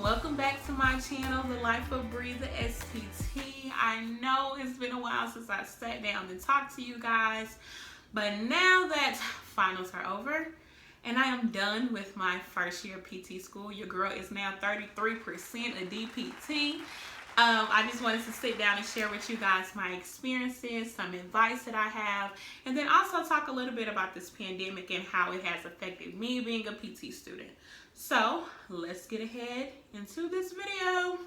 welcome back to my channel, The Life of Breathe SPT. I know it's been a while since I sat down and talked to you guys, but now that finals are over and I am done with my first year PT school, your girl is now 33% a DPT. I just wanted to sit down and share with you guys my experiences, some advice that I have, and then also talk a little bit about this pandemic and how it has affected me being a PT student. So let's get ahead into this video.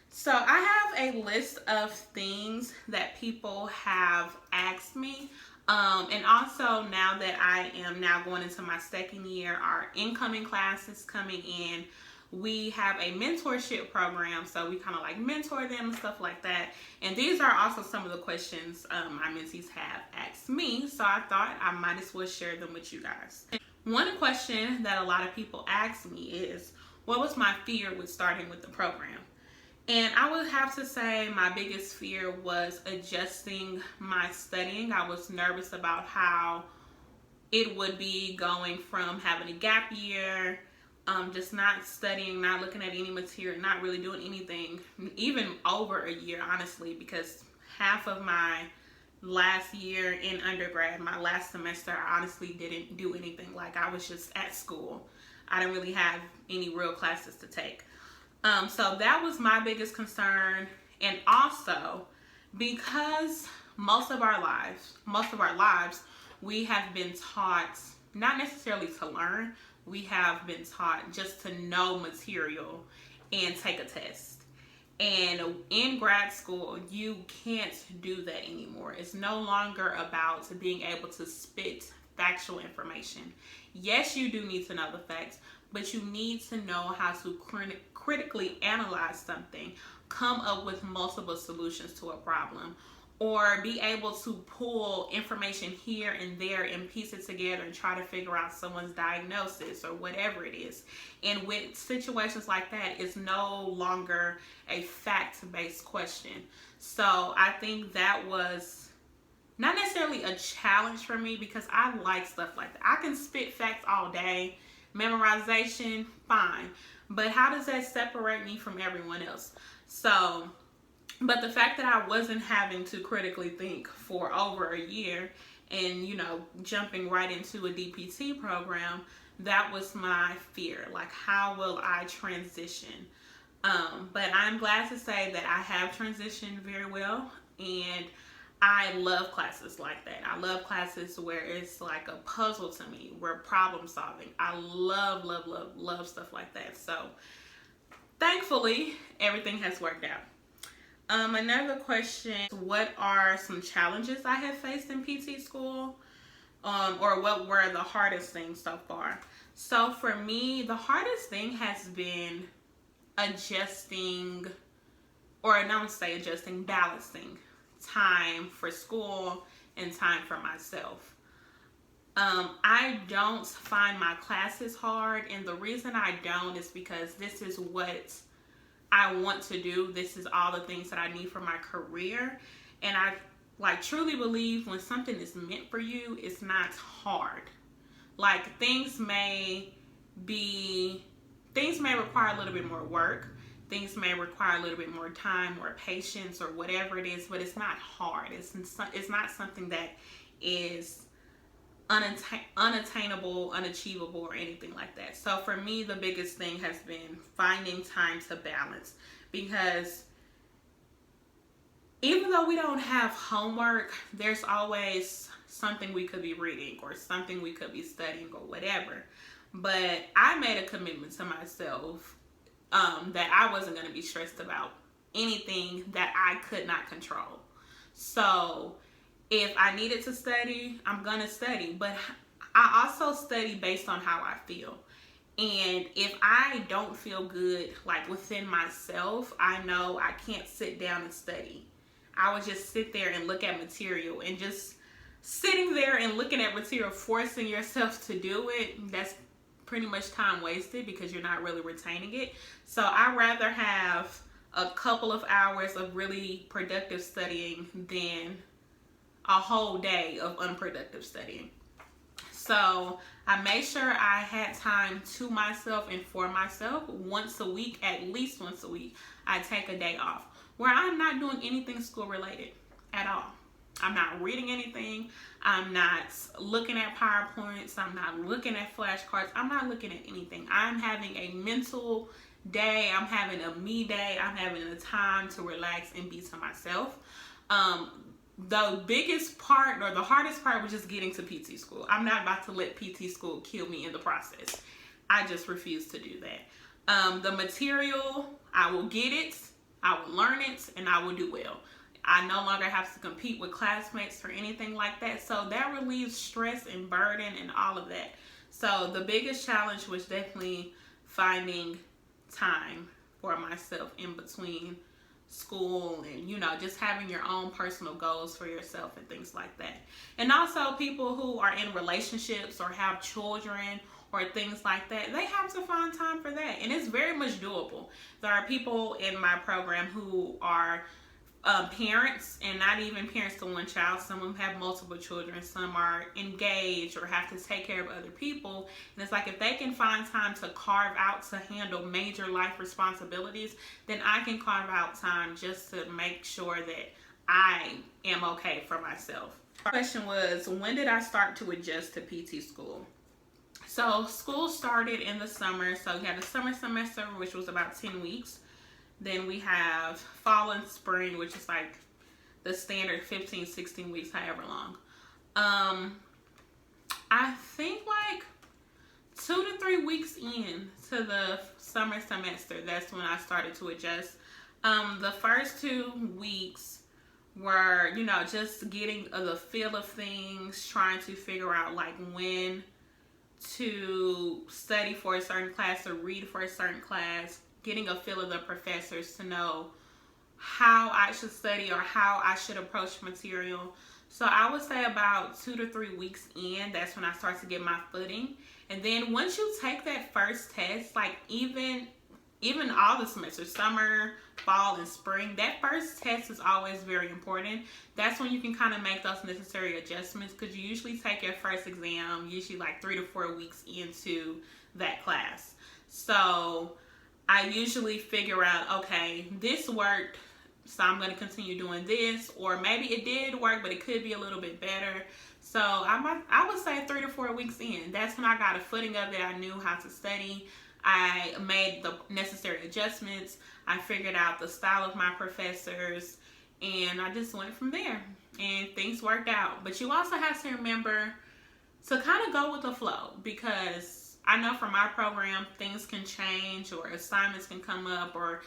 So I have a list of things that people have asked me. And also now that I am now going into my second year, our incoming classes coming in, we have a mentorship program, so we kind of like mentor them and stuff like that. And these are also some of the questions my mentees have asked me, so I thought I might as well share them with you guys. One question that a lot of people ask me is, what was my fear with starting with the program? And I would have to say my biggest fear was adjusting my studying. I was nervous about how it would be going from having a gap year, just not studying, not looking at any material, not really doing anything, even over a year, honestly, because half of my last year in undergrad, my last semester, I honestly didn't do anything. Like, I was just at school. I didn't really have any real classes to take. So that was my biggest concern. And also, because most of our lives, we have been taught, not necessarily to learn, we have been taught just to know material and take a test. And in grad school, you can't do that anymore. It's no longer about being able to spit factual information. Yes, you do need to know the facts, but you need to know how to critically analyze something, come up with multiple solutions to a problem, or be able to pull information here and there and piece it together and try to figure out someone's diagnosis or whatever it is. And with situations like that, it's no longer a fact-based question. So I think that was not necessarily a challenge for me, because I like stuff like that. I can spit facts all day, memorization, fine. But how does that separate me from everyone else? But the fact that I wasn't having to critically think for over a year and, jumping right into a DPT program, that was my fear. Like, how will I transition? But I'm glad to say that I have transitioned very well, and I love classes like that. I love classes where it's like a puzzle to me, where problem solving. I love stuff like that. So thankfully, everything has worked out. Another question, what are some challenges I have faced in PT school? Or what were the hardest things so far? So for me, the hardest thing has been balancing time for school and time for myself. I don't find my classes hard, and the reason I don't is because this is what I want to do. This is all the things that I need for my career, and I truly believe when something is meant for you, it's not hard. Like, things may require a little bit more work, things may require a little bit more time or patience or whatever it is, but it's not hard. It's not something that is unattainable, unachievable, or anything like that. So for me, the biggest thing has been finding time to balance, because even though we don't have homework, there's always something we could be reading or something we could be studying or whatever. But I made a commitment to myself that I wasn't going to be stressed about anything that I could not control. So if I needed to study, I'm going to study. But I also study based on how I feel. And if I don't feel good, like within myself, I know I can't sit down and study. I would just sit there and look at material, and just sitting there and looking at material, forcing yourself to do it, that's pretty much time wasted because you're not really retaining it. So I'd rather have a couple of hours of really productive studying than a whole day of unproductive studying. So I made sure I had time to myself and for myself once a week, at least once a week. I take a day off where I'm not doing anything school related at all. I'm not reading anything. I'm not looking at PowerPoints. I'm not looking at flashcards. I'm not looking at anything. I'm having a mental day. I'm having a me day. I'm having a time to relax and be to myself. The biggest part or the hardest part was just getting to PT school. I'm not about to let PT school kill me in the process. I just refuse to do that. The material, I will get it, I will learn it, and I will do well. I no longer have to compete with classmates or anything like that. So that relieves stress and burden and all of that. So the biggest challenge was definitely finding time for myself in between school and, you know, just having your own personal goals for yourself and things like that. And also people who are in relationships or have children or things like that, they have to find time for that. And it's very much doable. There are people in my program who are parents, and not even parents to one child. Some of them have multiple children. Some are engaged or have to take care of other people. And it's like, if they can find time to carve out to handle major life responsibilities, then I can carve out time just to make sure that I am okay for myself. The question was, when did I start to adjust to PT school? So school started in the summer. So we had the summer semester, which was about 10 weeks. Then we have fall and spring, which is like the standard 15, 16 weeks, however long. I think like 2 to 3 weeks in to the summer semester, that's when I started to adjust. The first 2 weeks were, you know, just getting the feel of things, trying to figure out like when to study for a certain class or read for a certain class, getting a feel of the professors to know how I should study or how I should approach material. So I would say about 2 to 3 weeks in, that's when I start to get my footing. And then once you take that first test, like even all the semesters, summer, fall, and spring, that first test is always very important. That's when you can kind of make those necessary adjustments, because you usually take your first exam, usually like 3 to 4 weeks into that class. So I usually figure out, okay, this worked, so I'm going to continue doing this, or maybe it did work, but it could be a little bit better. So I would say 3 to 4 weeks in, that's when I got a footing of it. I knew how to study. I made the necessary adjustments. I figured out the style of my professors, and I just went from there, and things worked out. But you also have to remember to kind of go with the flow, because I know for my program, things can change or assignments can come up or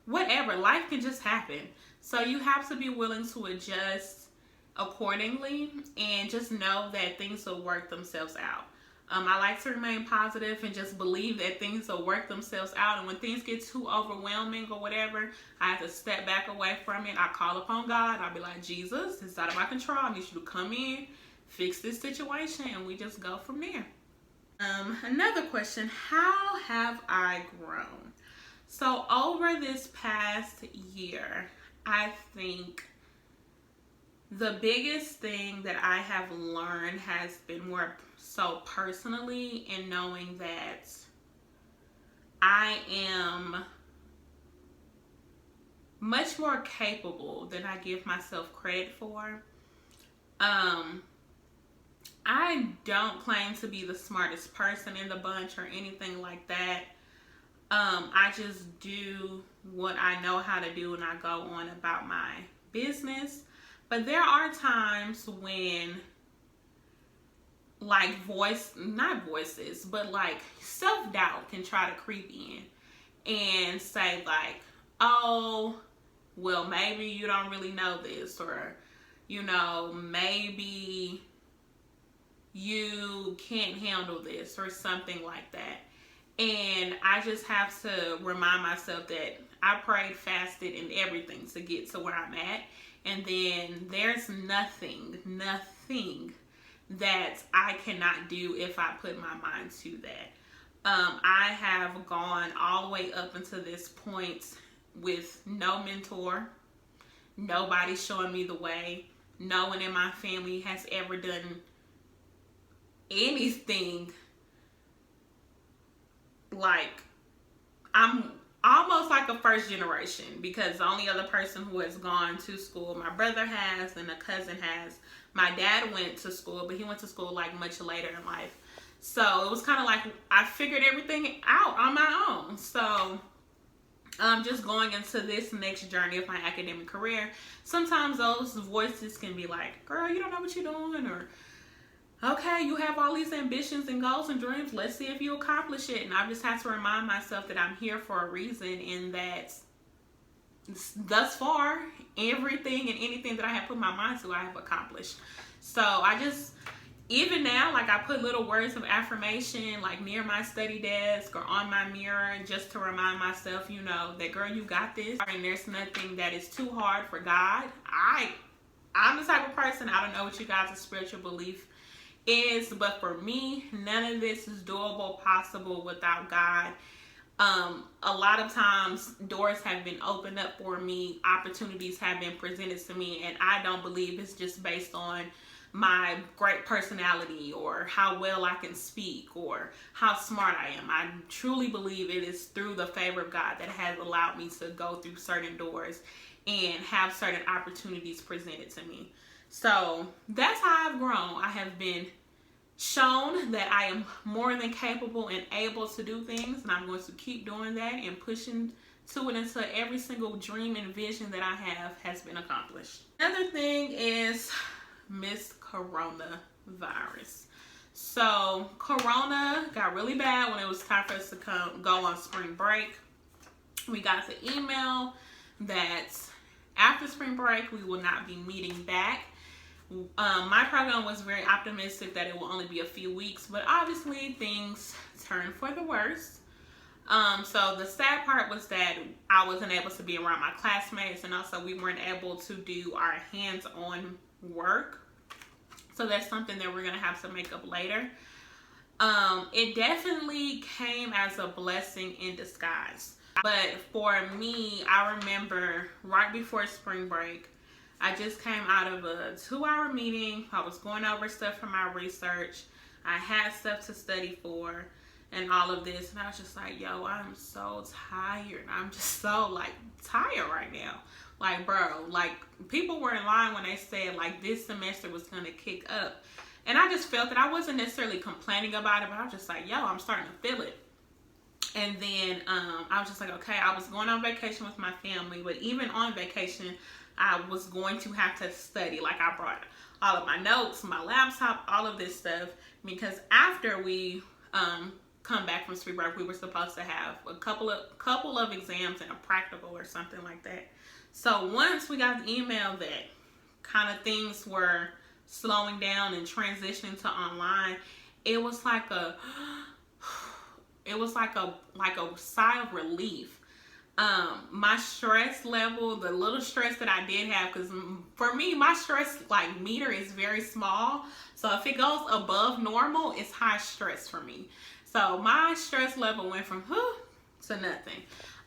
whatever. Life can just happen. So you have to be willing to adjust accordingly and just know that things will work themselves out. I like to remain positive and just believe that things will work themselves out. And when things get too overwhelming or whatever, I have to step back away from it. I call upon God. I'll be like, Jesus, it's out of my control. I need you to come in, fix this situation, and we just go from there. Another question, how have I grown? So over this past year, I think the biggest thing that I have learned has been more so personally in knowing that I am much more capable than I give myself credit for. I don't claim to be the smartest person in the bunch or anything like that. I just do what I know how to do and I go on about my business. But there are times when like not voices, but like self-doubt can try to creep in and say like, oh, well, maybe you don't really know this, or, you know, maybe you can't handle this or something like that. And I just have to remind myself that I prayed, fasted, and everything to get to where I'm at. And then there's nothing that I cannot do if I put my mind to that. I have gone all the way up until this point with no mentor, nobody showing me the way. No one in my family has ever done anything, like, I'm almost like a first generation, because the only other person who has gone to school, my brother has and a cousin has. My dad went to school, but he went to school like much later in life. So it was kind of like I figured everything out on my own. So just going into this next journey of my academic career, sometimes those voices can be like, girl, you don't know what you're doing, or okay, you have all these ambitions and goals and dreams. Let's see if you accomplish it. And I just have to remind myself that I'm here for a reason, and that thus far, everything and anything that I have put my mind to, I have accomplished. So I just, even now, like, I put little words of affirmation like near my study desk or on my mirror, just to remind myself, you know, that girl, you got this. And there's nothing that is too hard for God. I'm the type of person, I don't know what you guys' spiritual belief is, but for me, none of this is doable, possible without God. A lot of times doors have been opened up for me, opportunities have been presented to me, and I don't believe it's just based on my great personality or how well I can speak or how smart I am. I truly believe it is through the favor of God that has allowed me to go through certain doors and have certain opportunities presented to me. So that's how I've grown. I have been shown that I am more than capable and able to do things, and I'm going to keep doing that and pushing to it until every single dream and vision that I have has been accomplished. Another thing is Miss Coronavirus. So Corona got really bad when it was time for us to go on spring break. We got the email that after spring break we will not be meeting back. My program was very optimistic that it will only be a few weeks, but obviously things turned for the worse. So the sad part was that I wasn't able to be around my classmates, and also we weren't able to do our hands-on work. So that's something that we're going to have to make up later. It definitely came as a blessing in disguise. But for me, I remember right before spring break, I just came out of a 2-hour meeting. I was going over stuff for my research. I had stuff to study for and all of this. And I was just like, yo, I'm so tired. I'm just so, like, tired right now. Like, bro, like, people were in line when they said, like, this semester was going to kick up. And I just felt that I wasn't necessarily complaining about it, but I was just like, yo, I'm starting to feel it. And then I was just like, okay, I was going on vacation with my family, but even on vacation, I was going to have to study. Like, I brought all of my notes, my laptop, all of this stuff, because after we come back from spring break, we were supposed to have a couple of exams and a practical or something like that. So once we got the email that kind of things were slowing down and transitioning to online, it was like a sigh of relief. My stress level, the little stress that I did have, because for me, my stress like meter is very small. So if it goes above normal, it's high stress for me. So my stress level went from to nothing.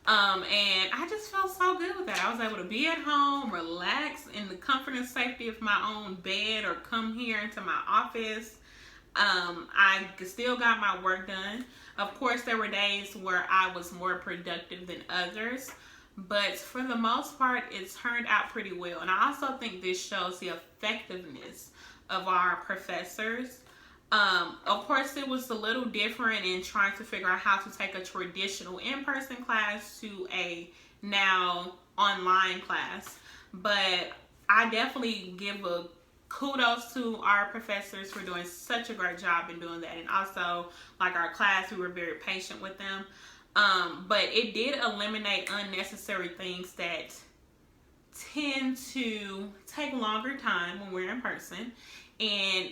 And I just felt so good with that. I was able to be at home, relax in the comfort and safety of my own bed, or come here into my office. I still got my work done. Of course, there were days where I was more productive than others, but for the most part, it turned out pretty well. And I also think this shows the effectiveness of our professors. Of course, it was a little different in trying to figure out how to take a traditional in-person class to a now online class. But I definitely give a kudos to our professors for doing such a great job in doing that. And also, like, our class, we were very patient with them. But it did eliminate unnecessary things that tend to take longer time when we're in person. And,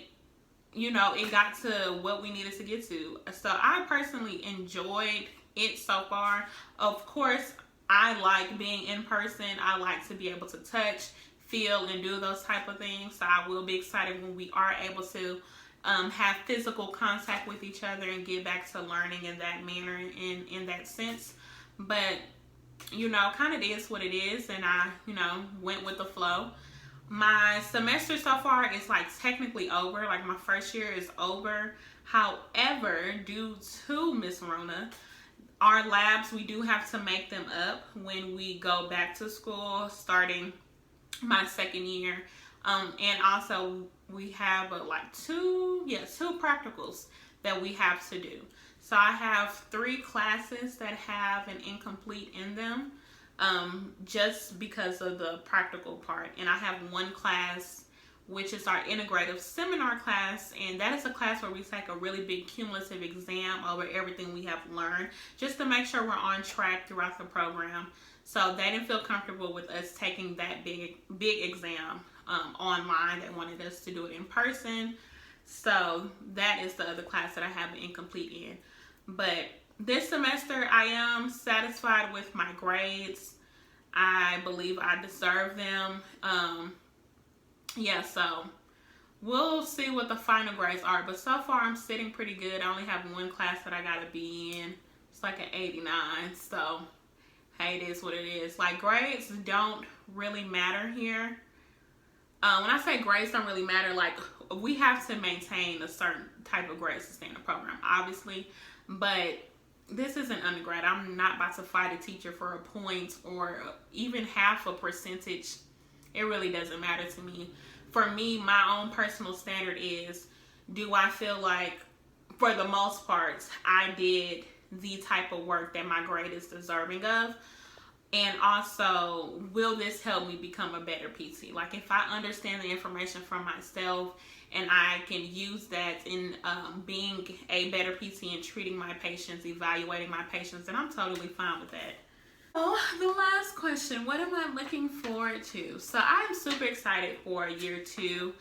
you know, it got to what we needed to get to. So I personally enjoyed it so far. Of course, I like being in person. I like to be able to touch, feel, and do those type of things. So I will be excited when we are able to have physical contact with each other and get back to learning in that manner, in that sense. But, you know, kind of is what it is, and I, you know, went with the flow. My semester so far is like technically over. Like my first year is over. However, due to Miss Rona, our labs, we do have to make them up when we go back to school starting my second year. And also we have two practicals that we have to do. So I have 3 classes that have an incomplete in them, just because of the practical part. And I have 1 class, which is our integrative seminar class, and that is a class where we take a really big cumulative exam over everything we have learned, just to make sure we're on track throughout the program. So they didn't feel comfortable with us taking that big exam online. They wanted us to do it in person. So that is the other class that I have an incomplete in. But this semester I am satisfied with my grades. I believe I deserve them. So we'll see what the final grades are. But so far I'm sitting pretty good. I only have 1 class that I gotta be in. It's like an 89. So hey, it is what it is. Like, grades don't really matter here. When I say grades don't really matter, like, we have to maintain a certain type of grades to stay in the program, obviously. But this isn't undergrad. I'm not about to fight a teacher for a point or even half a percentage. It really doesn't matter to me. For me, my own personal standard is, do I feel like, for the most part, I did the type of work that my grade is deserving of? And also, will this help me become a better PT? Like, if I understand the information from myself and I can use that in being a better PT and treating my patients, evaluating my patients, then I'm totally fine with that. Oh, the last question, what am I looking forward to? So I'm super excited for year 2,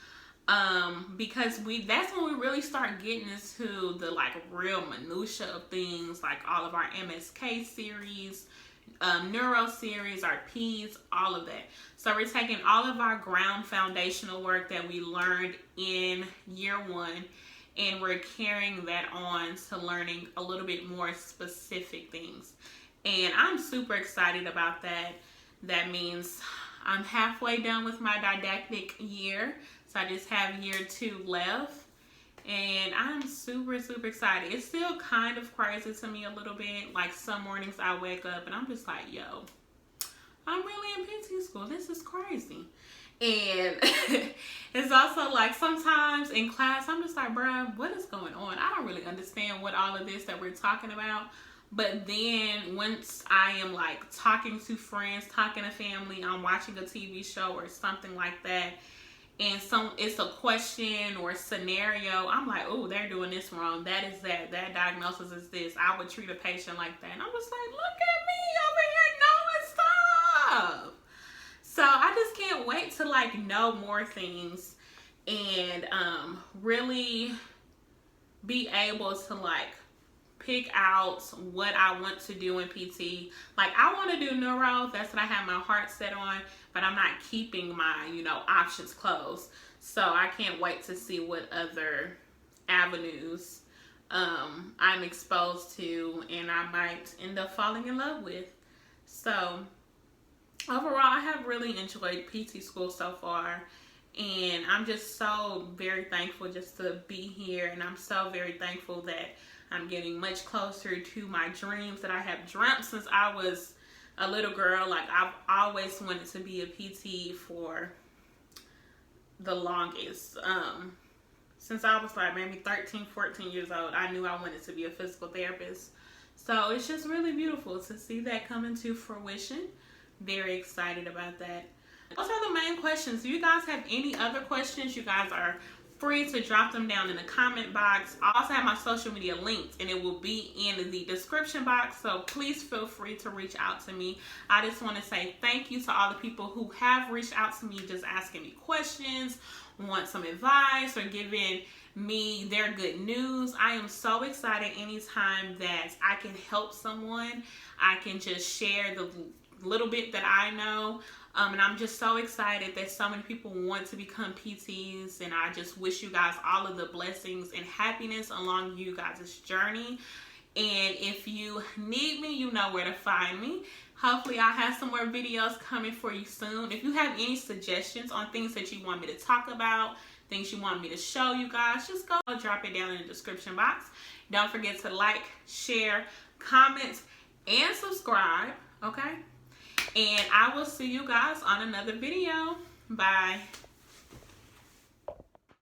because that's when we really start getting into the like real minutia of things, like all of our MSK series, neuro series, our P's, all of that. So we're taking all of our ground foundational work that we learned in year 1, and we're carrying that on to learning a little bit more specific things. And I'm super excited about that. That means I'm halfway done with my didactic year. So I just have year 2 left. And I'm super, super excited. It's still kind of crazy to me a little bit. Like, some mornings I wake up and I'm just like, yo, I'm really in PT school. This is crazy. And it's also like sometimes in class, I'm just like, bruh, what is going on? I don't really understand what all of this that we're talking about. But then once I am like talking to friends, talking to family, I'm watching a TV show or something like that, and it's a question or a scenario, I'm like, oh, they're doing this wrong. That is that. That diagnosis is this. I would treat a patient like that. And I'm just like, look at me over here knowing stuff. So I just can't wait to like know more things and really be able to like pick out what I want to do in PT. Like, I want to do neuro. That's what I have my heart set on, but I'm not keeping my, options closed. So I can't wait to see what other avenues I'm exposed to and I might end up falling in love with. So overall, I have really enjoyed PT school so far. And I'm just so very thankful just to be here. And I'm so very thankful that I'm getting much closer to my dreams that I have dreamt since I was a little girl. Like, I've always wanted to be a PT for the longest. Since I was like maybe 13, 14 years old, I knew I wanted to be a physical therapist. So it's just really beautiful to see that come into fruition. Very excited about that. Those are the main questions. If you guys have any other questions, you guys are free to drop them down in the comment box. I also have my social media linked and it will be in the description box, so please feel free to reach out to me. I just want to say thank you to all the people who have reached out to me, just asking me questions, want some advice, or giving me their good news. I am so excited anytime that I can help someone. I can just share the little bit that I know. And I'm just so excited that so many people want to become PTs, and I just wish you guys all of the blessings and happiness along you guys' journey. And if you need me, you know where to find me. Hopefully I'll have some more videos coming for you soon. If you have any suggestions on things that you want me to talk about, things you want me to show you guys, just go drop it down in the description box. Don't forget to like, share, comment, and subscribe, okay? And I will see you guys on another video. Bye.